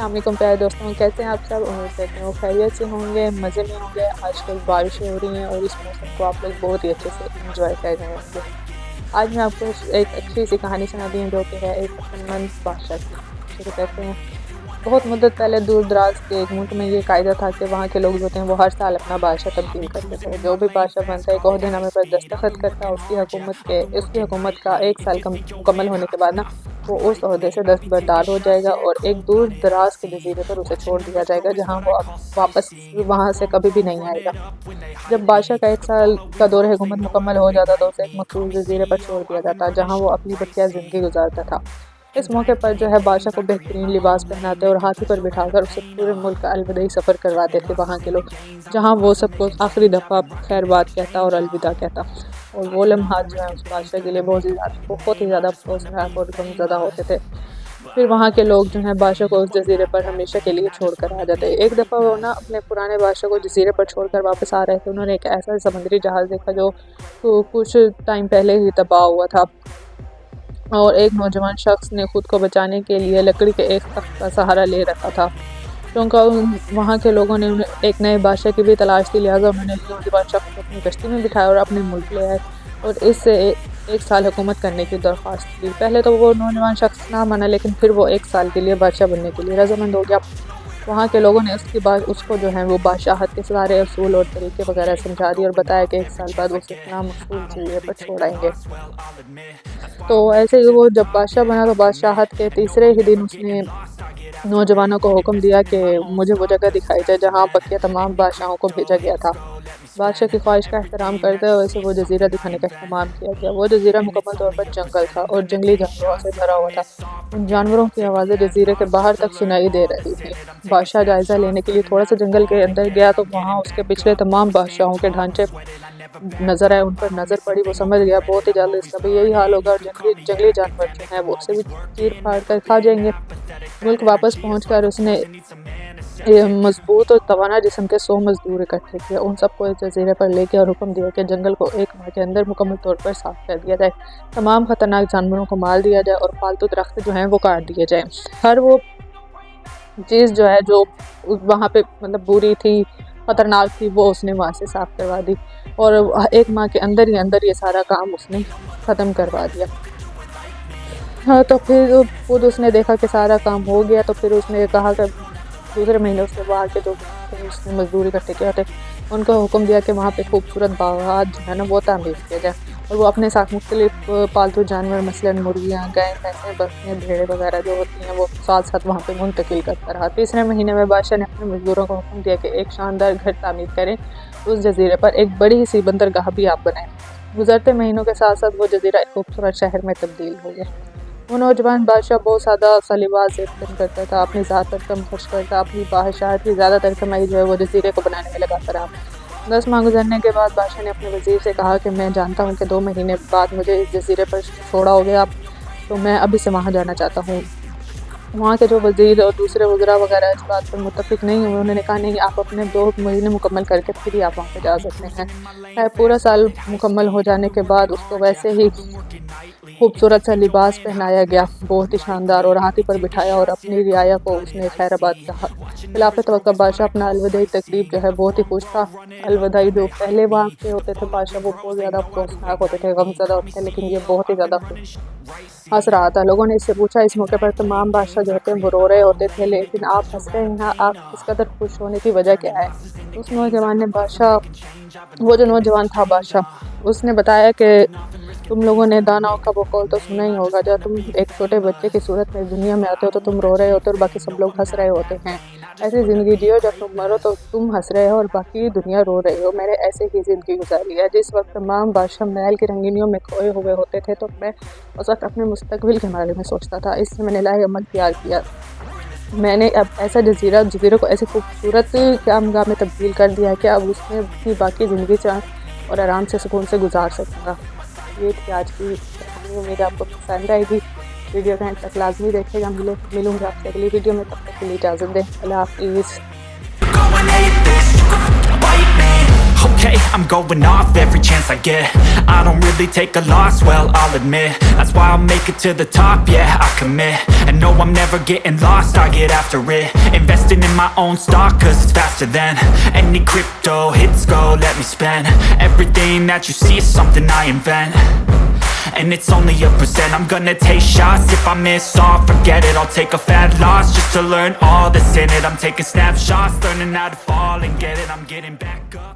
السلام علیکم پیارے دوستوں، کیسے ہیں آپ سب؟ امید کرتے ہیں وہ خیریت سے ہوں گے، مزے میں ہوں گے۔ آج کل بارشیں ہو رہی ہیں اور اس موسم کو آپ لوگ بہت ہی اچھے سے انجوائے کر رہے ہوں گے۔ آج میں آپ کو ایک اچھی سی کہانی سناتی ہوں جو کہ ہے ایک عقلمند بادشاہ کی۔ شروع کرتے ہیں۔ بہت مدت پہلے دور دراز کے ایک ملک میں یہ قاعدہ تھا کہ وہاں کے لوگ جو ہوتے ہیں وہ ہر سال اپنا بادشاہ تبدیل کرتے تھے۔ جو بھی بادشاہ بنتا ہے ایک عہدے نامے پر دستخط کرتا، اس کی حکومت کا ایک سال مکمل ہونے کے بعد نا وہ اس عہدے سے دستبردار ہو جائے گا اور ایک دور دراز کے جزیرے پر اسے چھوڑ دیا جائے گا جہاں وہ واپس وہاں سے کبھی بھی نہیں آئے گا۔ جب بادشاہ کا ایک سال کا دور حکومت مکمل ہو جاتا تو اسے ایک مخصوص جزیرے پر چھوڑ دیا جاتا جہاں وہ اپنی بقیہ زندگی گزارتا تھا۔ اس موقع پر جو ہے بادشاہ کو بہترین لباس پہناتے اور ہاتھی پر بٹھا کر اسے پورے ملک کا الوداعی سفر کرواتے تھے وہاں کے لوگ، جہاں وہ سب کو آخری دفعہ خیر بات کہتا اور الوداع کہتا۔ اور وہ لمحات جو ہیں اس بادشاہ کے لیے بہت ہی زیادہ افسوسناک اور غمزدہ ہوتے تھے۔ پھر وہاں کے لوگ جو ہیں بادشاہ کو اس جزیرے پر ہمیشہ کے لیے چھوڑ کر آ جاتے۔ ایک دفعہ وہ نا اپنے پرانے بادشاہ کو جزیرے پر چھوڑ کر واپس آ رہے تھے۔ انہوں نے ایک ایسا سمندری جہاز دیکھا جو کچھ ٹائم پہلے ہی تباہ ہوا تھا، اور ایک نوجوان شخص نے خود کو بچانے کے لیے لکڑی کے ایک تخت کا سہارا لے رکھا تھا۔ کیونکہ وہاں کے لوگوں نے ایک نئے بادشاہ کی بھی تلاش تھی، لہٰذا انہوں نے اس نوجوان شخص کو اپنی کشتی میں بٹھایا اور اپنے ملک لے آئے اور اس سے ایک سال حکومت کرنے کی درخواست کی۔ پہلے تو وہ نوجوان شخص نہ مانا، لیکن پھر وہ ایک سال کے لیے بادشاہ بننے کے لیے رضامند ہو گیا۔ وہاں کے لوگوں نے اس کو جو ہے وہ بادشاہت کے سارے اصول اور طریقے وغیرہ سمجھا دی اور بتایا کہ ایک سال بعد وہ اپنا مخصوص جزیرے پر چھوڑائیں گے۔ تو ایسے ہی وہ جب بادشاہ بنا تو بادشاہت کے تیسرے ہی دن اس نے نوجوانوں کو حکم دیا کہ مجھے وہ جگہ دکھائی جائے جہاں بقیہ تمام بادشاہوں کو بھیجا گیا تھا۔ بادشاہ کی خواہش کا احترام کرتے ہوئے اسے وہ جزیرہ دکھانے کا اہتمام کیا گیا۔ وہ جزیرہ مکمل طور پر جنگل تھا اور جنگلی جانوروں سے بھرا ہوا تھا۔ ان جانوروں کی آوازیں جزیرے کے باہر تک سنائی دے رہی تھی۔ بادشاہ جائزہ لینے کے لیے تھوڑا سا جنگل کے اندر گیا تو وہاں اس کے پچھلے تمام بادشاہوں کے ڈھانچے نظر آئے۔ ان پر نظر پڑی، وہ سمجھ گیا بہت ہی جلد اس کا بھی یہی حال ہوگا اور جنگلی جانور جو ہیں وہ اسے بھی چیر پھاڑ کر کھا جائیں گے۔ ملک واپس پہنچ کر اس نے مضبوط اور توانا جسم کے 100 مزدور اکٹھے کیے۔ ان سب کو اس جزیرے پر لے کے اور حکم دیا کہ جنگل کو ایک ماہ کے اندر مکمل طور پر صاف کر دیا جائے، تمام خطرناک جانوروں کو مار دیا جائے اور پالتو درخت جو ہیں وہ کاٹ دیے جائیں۔ ہر وہ چیز جو ہے جو وہاں پہ مطلب بری تھی، خطرناک تھی، وہ اس نے وہاں سے صاف کروا دی اور ایک ماہ کے اندر ہی یہ سارا کام اس نے ختم کروا دیا۔ ہاں، تو پھر خود اس نے دیکھا کہ سارا کام ہو گیا، تو پھر اس نے کہا کہ دوسرے مہینے اس نے وہاں کے جو اس نے مزدور اکٹھے کیا تھے ان کو حکم دیا کہ وہاں پہ خوبصورت باغات جو ہے نا وہ تعمیر کیا جائے، اور وہ اپنے ساتھ مختلف پالتو جانور مثلاً مرغیاں، گائے، بھینسیں، بکریاں، بھیڑیں وغیرہ جو ہوتی ہیں وہ ساتھ ساتھ وہاں پہ منتقل کرتا رہا۔ تیسرے مہینے میں بادشاہ نے اپنے مزدوروں کو حکم دیا کہ ایک شاندار گھر تعمیر کریں، اس جزیرے پر ایک بڑی سی بندرگاہ بھی آپ بنائیں۔ گزرتے مہینوں کے ساتھ ساتھ وہ جزیرہ ایک خوبصورت شہر میں تبدیل ہو گیا۔ وہ نوجوان بادشاہ بہت سادہ سا لباس کرتا تھا، اپنی ذات پر کم خرچ کرتا، اپنی بادشاہت کی زیادہ تر کمائی جو ہے وہ جزیرے کو بنانے میں لگاتا رہا۔ 10 ماہ گزرنے کے بعد بادشاہ نے اپنے وزیر سے کہا کہ میں جانتا ہوں کہ 2 مہینے بعد مجھے اس جزیرے پر چھوڑا ہو گیا، تو میں ابھی سے وہاں جانا چاہتا ہوں۔ وہاں کے جو وزیر اور دوسرے وزراء وغیرہ اس بات پر متفق نہیں ہوئے۔ انہوں نے کہا نہیں، آپ اپنے 2 مہینے مکمل کر کے پھر ہی آپ وہاں پہ جا سکتے ہیں۔ پورا سال مکمل ہو جانے کے بعد اس کو ویسے ہی خوبصورت سا لباس پہنایا گیا، بہت ہی شاندار، اور ہاتھی پر بٹھایا اور اپنی رعایا کو اس نے خیر آباد کہا۔ خلاف توقع بادشاہ اپنا الوداعی تقریب جو ہے بہت ہی خوش تھا۔ الوداعی جو پہلے وہاں کے ہوتے تھے بادشاہ وہ بہت زیادہ افسوسناک ہوتے تھے، غمزدہ ہوتے تھے، لیکن یہ بہت ہی زیادہ خوش ہنس رہا تھا۔ لوگوں نے اس سے پوچھا، اس موقع پر تمام بادشاہ جو ہوتے ہیں وہ رو رہے ہوتے تھے، لیکن آپ ہنس رہے ہیں، آپ اس قدر خوش ہونے کی وجہ کیا ہے؟ اس نوجوان نے وہ جو نوجوان تھا بادشاہ، اس نے بتایا کہ تم لوگوں نے داناؤں کا وہ قول تو سنا ہی ہوگا، جب تم ایک چھوٹے بچے کی صورت میں دنیا میں آتے ہو تو تم رو رہے ہوتے اور باقی سب لوگ ہنس رہے ہوتے ہیں۔ ایسی زندگی جیو جب تم مرو تو تم ہنس رہے ہو اور باقی دنیا رو رہی ہو۔ میں نے ایسے ہی زندگی گزاری ہے۔ جس وقت تمام بادشاہ محل کی رنگینیوں میں کھوئے ہوئے ہوتے تھے تو میں اس وقت اپنے مستقبل کے بارے میں سوچتا تھا، اس سے میں نے لاہ عمل پیار کیا۔ میں نے اب ایسا جزیرے کو ایسی خوبصورت قیامگاہ میں تبدیل کر دیا ہے کہ اب اس میں بھی باقی زندگی چاہ اور آرام سے سکون سے گزار سکوں گا۔ یہ تھی آج کی کہانی، امید آپ کو پسند آئے گی۔ ویڈیو کا اینڈ تک لازمی دیکھے گا۔ ملوں گا آپ سے اگلی ویڈیو میں، تب تک کے لیے اجازت دیں۔ اللہ حافظ۔ okay, I'm going off every chance I get. I don't really take a loss, well, I'll admit. That's why I'll make it to the top, yeah, I commit. And no, I'm never getting lost, I get after it. Investing in my own stock, cause it's faster than any crypto hits go, let me spend. Everything that you see is something I invent, and it's only a percent. I'm gonna take shots, if I miss all, forget it. I'll take a fat loss just to learn all that's in it. I'm taking snapshots, learning how to fall and get it. I'm getting back up.